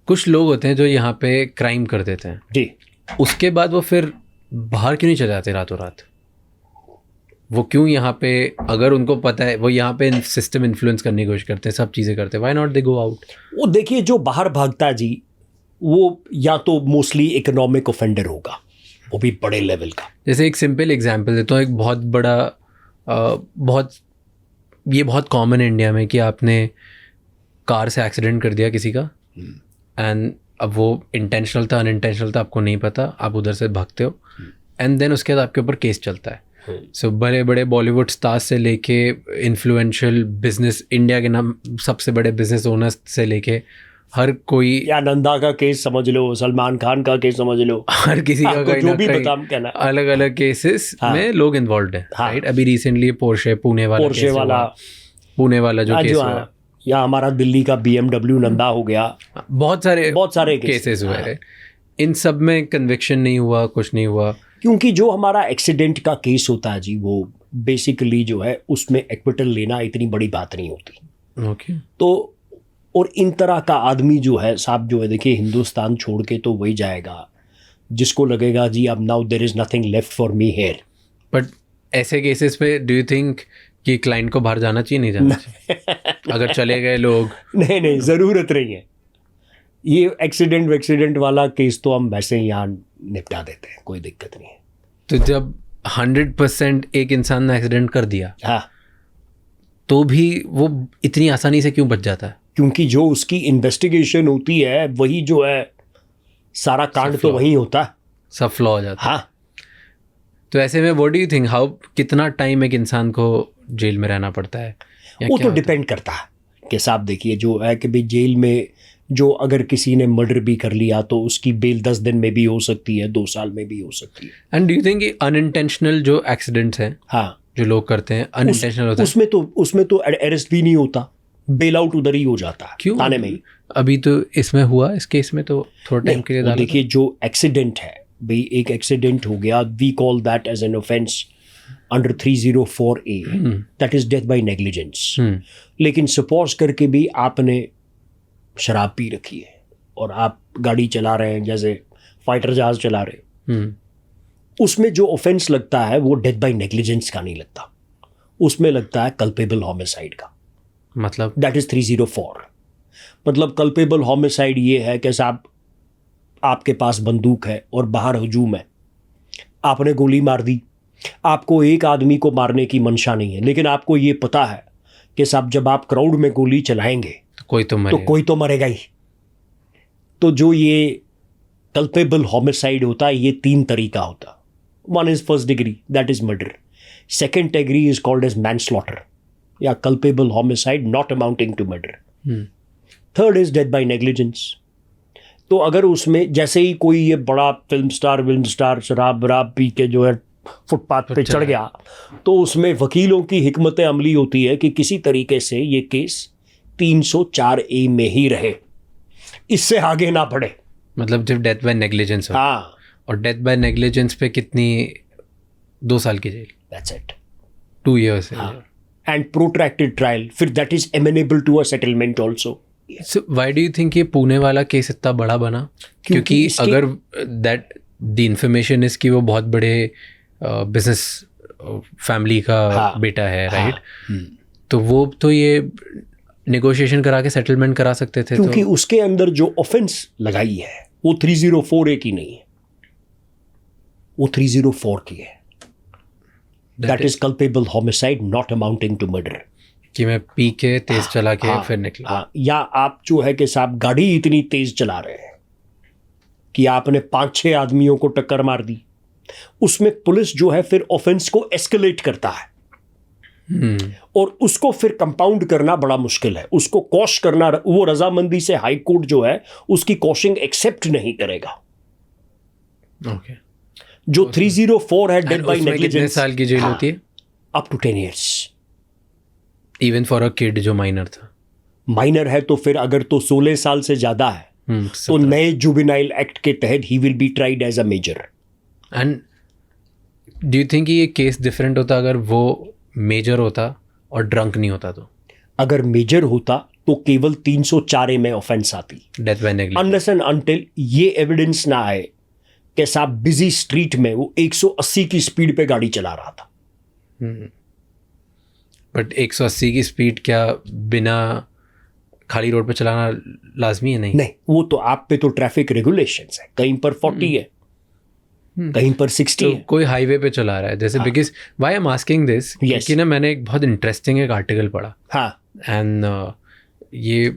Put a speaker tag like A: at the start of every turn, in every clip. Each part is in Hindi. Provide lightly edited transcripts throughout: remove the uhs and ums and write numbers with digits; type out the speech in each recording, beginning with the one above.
A: कुछ लोग होते हैं जो यहाँ पे क्राइम कर देते हैं
B: जी,
A: उसके बाद वो फिर बाहर क्यों नहीं चले जाते रातों रात? वो क्यों यहाँ पे, अगर उनको पता है वो यहाँ पे सिस्टम इन्फ्लुएंस करने की कोशिश करते हैं, सब चीज़ें करते हैं, why not they go out?
B: वो देखिए जो बाहर भागता है जी, वो या तो मोस्टली इकोनॉमिक ऑफेंडर होगा, वो भी बड़े लेवल का।
A: जैसे एक सिंपल एग्जांपल देता हूँ, एक बहुत बड़ा बहुत कॉमन है इंडिया में कि आपने कार से एक्सीडेंट कर दिया किसी का, एंड अब वो इंटेंशनल था अनइंटेंशनल था आपको नहीं पता, आप उधर से भागते हो, एंड देन उसके बाद आपके ऊपर केस चलता है। सो बड़े बड़े बॉलीवुड स्टार्स से लेके इन्फ्लुएंशियल बिजनेस, इंडिया के नाम सबसे बड़े बिजनेस ओनर्स से लेके हर कोई,
B: या नंदा का केस समझ लो, सलमान खान का केस समझ लो,
A: हर किसी का
B: आपको
A: कहीं
B: जो
A: ना
B: भी
A: कहीं
B: बता कहना।
A: अलग अलग केसेस
B: हाँ।
A: में लोग इन्वॉल्व हैं,
B: हाँ।
A: राइट? अभी रिसेंटली पुणे वाला
B: पुणे वाला
A: जो केस हुआ,
B: या हमारा दिल्ली का BMW नंदा हो गया,
A: बहुत सारे केसेस हुए हैं। इन सब में कन्विक्शन नहीं हुआ, कुछ नहीं हुआ,
B: क्योंकि जो हमारा एक्सीडेंट का केस होता है जी, वो बेसिकली जो है उसमें एक्विटल लेना इतनी बड़ी बात नहीं होती।
A: ओके।
B: तो और इन तरह का आदमी जो है साहब, जो है देखिए हिंदुस्तान छोड़ के तो वही जाएगा जिसको लगेगा जी अब now there is nothing left for me here.
A: But ऐसे केसेस पे डू यू थिंक कि क्लाइंट को बाहर जाना चाहिए, नहीं जाना चाहिए? अगर चले गए लोग,
B: नहीं, ज़रूरत नहीं है। ये एक्सीडेंट वाला केस तो हम वैसे ही यहाँ निपटा देते हैं, कोई दिक्कत नहीं है।
A: तो जब 100% एक इंसान ने एक्सीडेंट कर दिया,
B: हाँ,
A: तो भी वो इतनी आसानी से क्यों बच जाता है?
B: क्योंकि जो उसकी इन्वेस्टिगेशन होती है वही जो है सारा कांड तो वही होता है,
A: सब फ्लॉ हो जाता है।
B: हाँ।
A: तो ऐसे में what do you think, how कितना टाइम एक इंसान को जेल में रहना पड़ता है?
B: वो तो डिपेंड करता है कि साहब देखिए जो है कि भाई जेल में जो अगर किसी ने मर्डर भी कर लिया तो उसकी बेल 10 दिन में भी हो सकती है, 2 साल में भी हो सकती है।
A: And do you think unintentional जो एक्सीडेंट्स हैं,
B: हाँ,
A: जो लोग करते हैं अनइंटेंशनल होता है,
B: उसमें तो अरेस्ट भी नहीं होता, बेल आउट उधर ही हो जाता है,
A: क्यों?
B: थाने में ही।
A: अभी तो इसमें हुआ, इस केस में तो थोड़ा टाइम के लिए डाला था।
B: देखिए जो एक्सीडेंट है भाई, एक एक्सीडेंट हो गया, we call that as an offence under 304A, that is death by negligence. लेकिन सपोज करके भी आपने शराब पी रखी है और आप गाड़ी चला रहे हैं, जैसे फाइटर जहाज चला रहे हैं, उसमें जो ऑफेंस लगता है वो डेथ बाय नेग्लिजेंस का नहीं लगता, उसमें लगता है कल्पेबल होमिसाइड का।
A: मतलब
B: दैट इज 304। मतलब कल्पेबल होमिसाइड ये है कि साहब आपके पास बंदूक है और बाहर हजूम है, आपने गोली मार दी, आपको एक आदमी को मारने की मंशा नहीं है, लेकिन आपको ये पता है कि साहब जब आप क्राउड में गोली चलाएंगे
A: तो कोई तो
B: मरेगा ही। तो जो ये कल्पेबल होमिसाइड होता है ये 3 तरीका होता है। One is first degree, that is murder. Second degree is called as manslaughter या culpable homicide not amounting to murder. Third is death by negligence. तो अगर उसमें जैसे ही कोई ये बड़ा फिल्म स्टार शराब वराब पी के जो है फुटपाथ पे चढ़ गया, तो उसमें वकीलों की हिकमत अमली होती है कि किसी तरीके से ये केस 304A में ही रहे, इससे आगे ना बढ़े।
A: मतलब जब डेथ बाय नेग्लिजेंस हो,
B: हाँ,
A: और डेथ बाय नेग्लिजेंस पे कितनी, 2 साल की jail,
B: that's it,
A: 2 years।
B: And protracted trial, फिर that is amenable to a settlement also.
A: So why do you think ये पुणे वाला केस इतना बड़ा बना? क्योंकि अगर दैट द इंफॉर्मेशन इज कि वो बहुत बड़े बिजनेस फैमिली का बेटा है, राइट? तो वो तो ये नेगोशिएशन करा के सेटलमेंट करा सकते थे।
B: क्योंकि
A: तो
B: उसके अंदर जो ऑफेंस लगाई है वो 304A की नहीं है, वो 304 की है। That is culpable homicide not amounting to murder.
A: कि मैं पी के तेज चला के फिर निकला।
B: हाँ, या आप जो है कि साहब गाड़ी इतनी तेज चला रहे हैं कि आपने 5-6 आदमियों को टक्कर मार दी, उसमें पुलिस जो है फिर ऑफेंस को एस्केलेट करता है और उसको फिर कंपाउंड करना बड़ा मुश्किल है, उसको कॉश करना, वो रजामंदी से हाई कोर्ट जो है उसकी कॉशिंग एक्सेप्ट नहीं करेगा।
A: ओके।
B: जो 304 है डेथ बाय नेग्लिजेंस,
A: कितने साल की जेल होती है?
B: Up to 10 years।
A: Even for a kid जो माइनर था।
B: माइनर है तो फिर अगर तो 16 साल से ज्यादा है तो नए जुवेनाइल एक्ट के तहत he will be tried as a major.
A: And do you think ये केस डिफरेंट होता अगर वो मेजर होता और ड्रंक नहीं होता? तो
B: अगर मेजर होता तो केवल 304A में ऑफेंस आती,
A: death by negligence.
B: Unless and until ये एविडेंस ना आए कि साहब बिजी स्ट्रीट में वो 180 की स्पीड पे गाड़ी चला रहा था।
A: बट 180 की स्पीड क्या बिना खाली रोड पे चलाना लाजमी है? नहीं,
B: वो तो आप पे तो ट्रैफिक रेगुलेशंस है, कहीं पर 40 है, कहीं पर 60
A: तो
B: है।
A: कोई हाईवे पे चला रहा है जैसे, because why I am asking this, क्योंकि ना मैंने एक बहुत इंटरेस्टिंग एक आर्टिकल पढ़ा,
B: हाँ,
A: एंड ये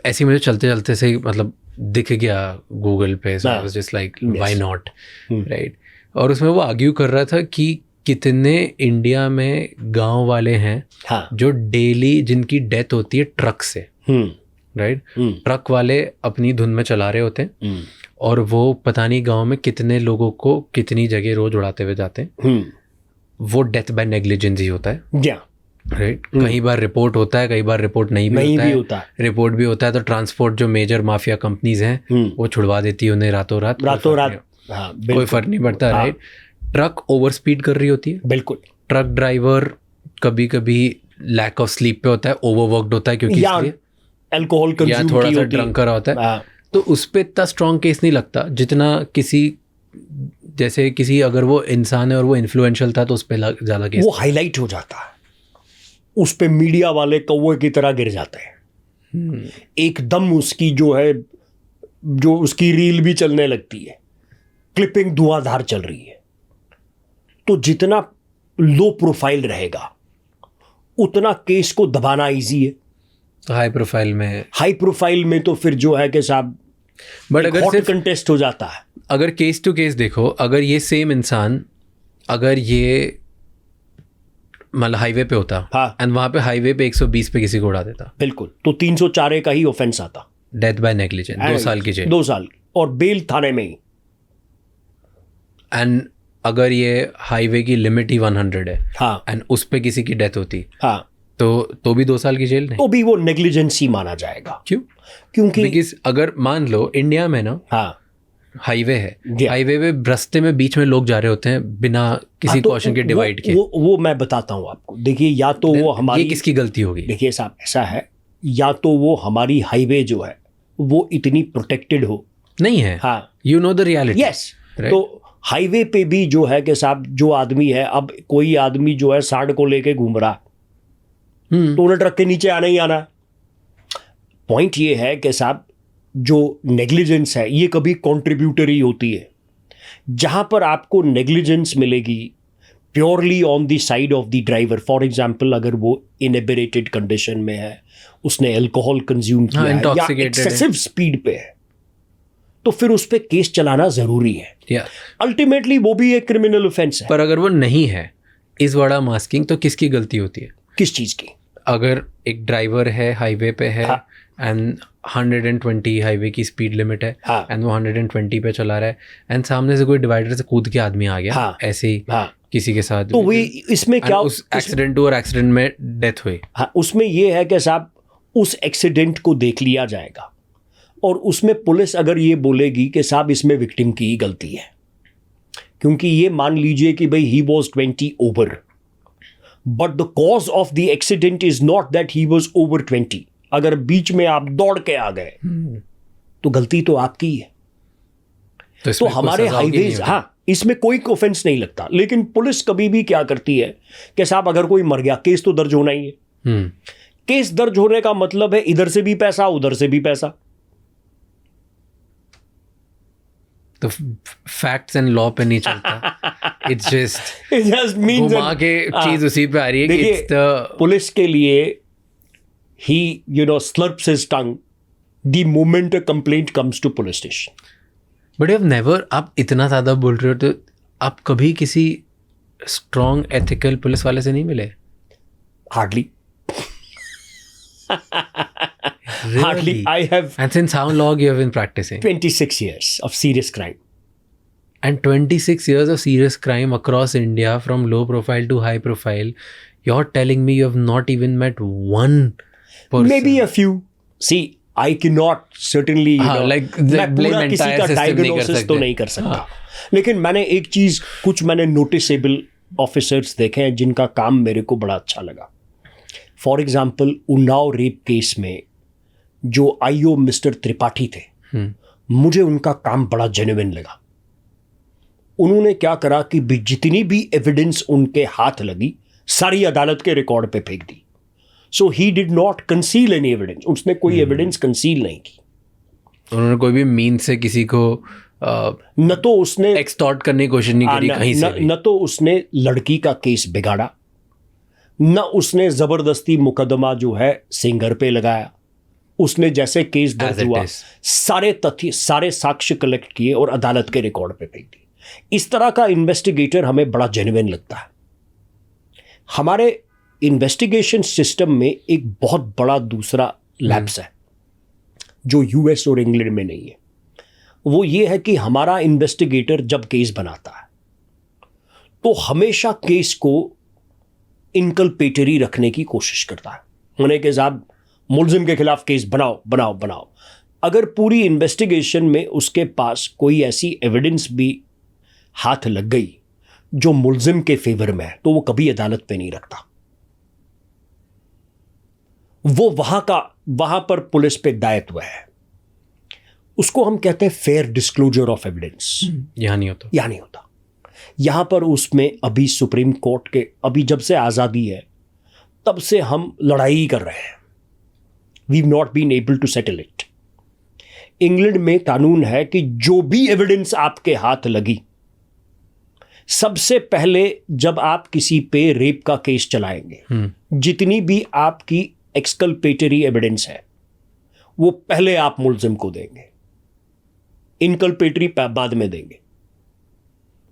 A: ऐसे मुझे चलते चलते से मतलब दिख गया गूगल पे, so I was just like why not, right. और उसमें वो आर्ग्यू कर रहा था कि कितने इंडिया में गांव वाले हैं
B: हाँ,
A: जो डेली जिनकी डेथ होती है ट्रक से, राइट। ट्रक वाले अपनी धुन में चला रहे होते हैं और वो पता नहीं गांव में कितने लोगों को कितनी जगह रोज उड़ाते हुए जाते हैं। वो डेथ बाय नेग्लिजेंस ही होता है, राइट। कई बार रिपोर्ट होता है, कई बार रिपोर्ट नहीं भी होता है। रिपोर्ट भी होता है तो ट्रांसपोर्ट जो मेजर माफिया कंपनीज हैं वो छुड़वा देती है उन्हें रातों रात, कोई फर्क नहीं पड़ता, राइट। ट्रक ओवर स्पीड कर रही होती है,
B: बिल्कुल।
A: ट्रक ड्राइवर कभी कभी लैक ऑफ स्लीप पे होता है, ओवरवर्कड होता है क्योंकि
B: अल्कोहल कंज्यूम
A: या थोड़ा सा ड्रंक करा होता है, तो उस पर इतना स्ट्रॉन्ग केस नहीं लगता जितना किसी जैसे किसी अगर वो इंसान है और वो इन्फ्लुएंशियल था तो उस पर ज़्यादा केस,
B: वो हाईलाइट हो जाता है, उस पे मीडिया वाले कौवे की तरह गिर जाते हैं, एकदम उसकी जो उसकी रील भी चलने लगती है, क्लिपिंग धुआंधार चल रही है। तो जितना लो प्रोफाइल रहेगा उतना केस को दबाना इजी है।
A: तो हाई प्रोफाइल में तो फिर जो है कि साहब बट अगर
B: हॉट
A: सिर्फ
B: कंटेस्ट हो जाता है।
A: अगर केस टू केस देखो, अगर ये सेम इंसान अगर ये मतलब हाईवे पे होता,
B: हाँ,
A: एंड वहां पे हाईवे पे 120 पे किसी को उड़ा देता,
B: बिल्कुल, तो 304A का ही ऑफेंस आता,
A: डेथ बाय नेग्लिजेंस, 2 साल की जेल,
B: 2 साल और बेल थाने में ही।
A: एंड अगर ये हाईवे की लिमिट ही 100 है,
B: हाँ,
A: एंड उस पे किसी की डेथ होती,
B: हाँ,
A: तो भी 2 साल की जेल नहीं,
B: तो भी वो नेग्लिजेंस ही माना जाएगा।
A: क्यों?
B: क्योंकि
A: बिकॉज अगर मान लो इंडिया में ना,
B: हाँ,
A: हाईवे है, हाईवे पे रास्ते में बीच में लोग जा रहे होते हैं बिना किसी कॉशन के डिवाइड के,
B: वो मैं बताता हूँ आपको। देखिए, या तो वो हमारी,
A: ये किसकी गलती होगी?
B: देखिए साहब, ऐसा है, या तो वो हमारी हाईवे जो है वो इतनी प्रोटेक्टेड हो,
A: नहीं है,
B: हाँ,
A: you know the reality,
B: yes. तो हाईवे पे भी जो है कि साहब जो आदमी है, अब कोई आदमी जो है सांड को लेके घूम रहा, तो उन्हें ट्रक के नीचे आना ही आना। पॉइंट ये है कि साहब जो नेग्लिजेंस है ये कभी कॉन्ट्रीब्यूटरी होती है। जहां पर आपको नेग्लिजेंस मिलेगी purely on the side of the driver, for example अगर वो इनएबिरेटेड कंडीशन में है, उसने अल्कोहल कंज्यूम किया है या एक्सेसिव स्पीड पे है, तो फिर उस पर केस चलाना जरूरी है। अल्टीमेटली वो भी एक क्रिमिनल ऑफेंस है।
A: पर अगर वो नहीं है, इस बड़ा मास्किंग, तो किसकी गलती होती है?
B: किस चीज की?
A: अगर एक ड्राइवर है, हाईवे पे है, एंड 120 हाईवे की स्पीड लिमिट है, एंड वो 120 पे चला रहा है, एंड सामने से कोई डिवाइडर से कूद के आदमी आ गया, ऐसे ही किसी के साथ,
B: तो वही इसमें क्या,
A: उस एक्सीडेंट हुआ और एक्सीडेंट में डेथ हुई,
B: हाँ, उसमें ये है कि साहब उस एक्सीडेंट को देख लिया जाएगा और उसमें पुलिस अगर ये बोलेगी कि साहब इसमें विक्टिम की ही गलती है, क्योंकि ये मान लीजिए कि भाई he was 20 over, but the cause of the accident is not that he was over 20। अगर बीच में आप दौड़ के आ गए तो गलती तो आपकी है। तो हमारे हाईवेज, हाँ, इसमें कोई ऑफेंस नहीं लगता, लेकिन पुलिस कभी भी क्या करती है कि साहब अगर कोई मर गया, केस तो दर्ज होना ही है। केस दर्ज होने का मतलब है इधर से भी पैसा, उधर से भी पैसा।
A: तो फैक्ट्स एंड लॉ पे नहीं चलता, इट जस्ट
B: मींस
A: घुमा के चीज उसी पे आ रही है कि इट्स द
B: पुलिस के लिए he slurps his tongue the moment a complaint comes to police station.
A: But you've never, आप इतना ज़्यादा बोल रहे हो तो आप कभी किसी strong ethical पुलिस वाले से नहीं मिले?
B: Hardly.
A: Really?
B: Hardly. I have.
A: And since how long you have been practicing?
B: 26 years of serious crime.
A: And 26 years of serious crime across India, from low profile to high profile. You're telling me you have not even met one person?
B: Maybe a few. See, I cannot certainly, मैं पूरा किसी का डायग्नोसिस तो नहीं कर सकता, लेकिन मैंने एक चीज, कुछ मैंने नोटिसेबल ऑफिसर्स देखे हैं जिनका काम मेरे को बड़ा अच्छा लगा। For example, Unnao rape case में जो आईओ मिस्टर त्रिपाठी थे, मुझे उनका काम बड़ा जेन्युइन लगा। उन्होंने क्या करा कि जितनी भी एविडेंस उनके हाथ लगी सारी अदालत के रिकॉर्ड पे फेंक दी। So he did not conceal any evidence, उसने कोई एविडेंस कंसील नहीं की।
A: उन्होंने कोई भी मीन से किसी को
B: न तो उसने
A: एक्सटॉर्ट करने की कोशिश नहीं करी कहीं से भी।
B: न तो उसने लड़की का केस बिगाड़ा, न उसने जबरदस्ती मुकदमा जो है सिंगर पे लगाया। उसने जैसे केस दर्ज हुआ सारे तथ्य सारे साक्ष्य कलेक्ट किए और अदालत के रिकॉर्ड पे फेंक दिए। इस तरह का इन्वेस्टिगेटर हमें बड़ा जेन्युइन लगता है। हमारे इन्वेस्टिगेशन सिस्टम में एक बहुत बड़ा दूसरा लैप्स है जो यूएस और इंग्लैंड में नहीं है। वो ये है कि हमारा इन्वेस्टिगेटर जब केस बनाता है तो हमेशा केस को इनकल्पेटरी रखने की कोशिश करता है। होने के साथ मुलजिम के खिलाफ केस बनाओ बनाओ बनाओ। अगर पूरी इन्वेस्टिगेशन में उसके पास कोई ऐसी एविडेंस भी हाथ लग गई जो मुलजिम के फेवर में है तो वो कभी अदालत पे नहीं रखता। वो वहां पर पुलिस पे दायित्व है। उसको हम कहते हैं फेयर डिस्क्लोजर ऑफ एविडेंस।
A: यहां नहीं होता। यहां पर उसमें अभी सुप्रीम कोर्ट के अभी जब से आज़ादी है तब से हम लड़ाई कर रहे हैं। We have not been able to settle it. England में कानून है कि जो भी एविडेंस आपके हाथ लगी, सबसे पहले जब आप किसी पे रेप का केस चलाएंगे, जितनी भी आपकी एक्सकल्पेटरी एविडेंस है वो पहले आप मुलजिम को देंगे, इनकल्पेटरी बाद में देंगे।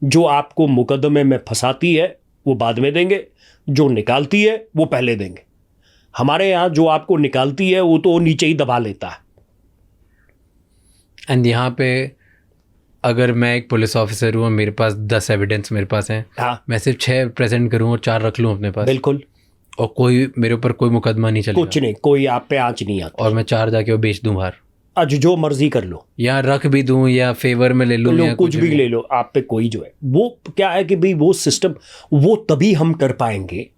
A: जो आपको मुकदमे में फंसाती है वो बाद में देंगे, जो निकालती है वो पहले देंगे। हमारे यहाँ जो आपको निकालती है वो तो नीचे ही दबा लेता है। एंड यहाँ पे अगर मैं एक पुलिस ऑफिसर हूँ और मेरे पास 10 एविडेंस मेरे पास हैं,
B: हाँ,
A: मैं सिर्फ 6 प्रेजेंट करूँ और 4 रख लूँ अपने पास,
B: बिल्कुल,
A: और कोई मेरे ऊपर कोई मुकदमा नहीं चलेगा,
B: कुछ नहीं, कोई आप पे आंच नहीं आता,
A: और मैं 4 जाके वो बेच दूँ बाहर,
B: आज जो मर्जी कर लो,
A: या रख भी दूँ या फेवर में ले लूँ,
B: कुछ भी ले लो, आप पे कोई जो है वो क्या है कि भाई वो सिस्टम वो तभी हम कर पाएंगे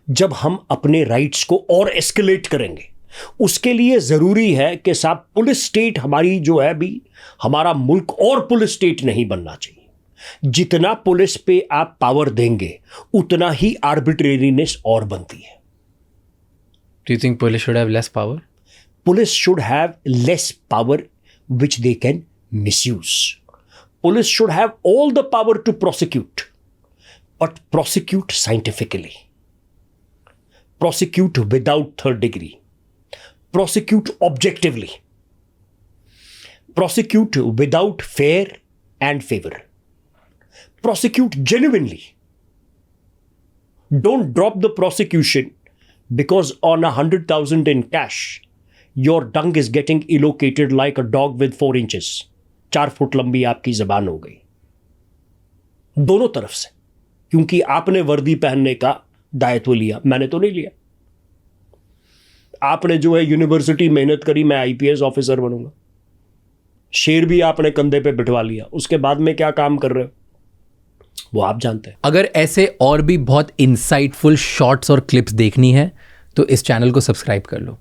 B: जब हम अपने राइट्स को और एस्केलेट करेंगे। उसके लिए ज़रूरी है कि साहब पुलिस स्टेट हमारी जो है भी, हमारा मुल्क और पुलिस स्टेट नहीं बनना चाहिए। जितना पुलिस पे आप पावर देंगे उतना ही आर्बिट्रेरीनेस और बनती है।
A: Do you think police should have less power?
B: Police should have less power which they can misuse. Police should have all the power to prosecute, but prosecute scientifically. Prosecute without third degree. Prosecute objectively. Prosecute without fear and favor. Prosecute genuinely. Don't drop the prosecution because on 100,000 in cash, your tongue is getting elongated like a dog with 4 inches. 4 foot लंबी आपकी जबान हो गई दोनों तरफ से, क्योंकि आपने वर्दी पहनने का दायित्व लिया, मैंने तो नहीं लिया। आपने जो है यूनिवर्सिटी मेहनत करी, मैं आईपीएस ऑफिसर बनूंगा, शेर भी आपने कंधे पे बिठवा लिया, उसके बाद में क्या काम कर रहे हो वो आप जानते हैं।
A: अगर ऐसे और भी बहुत इंसाइटफुल शॉर्ट्स और क्लिप्स देखनी है तो इस चैनल को सब्सक्राइब कर लो।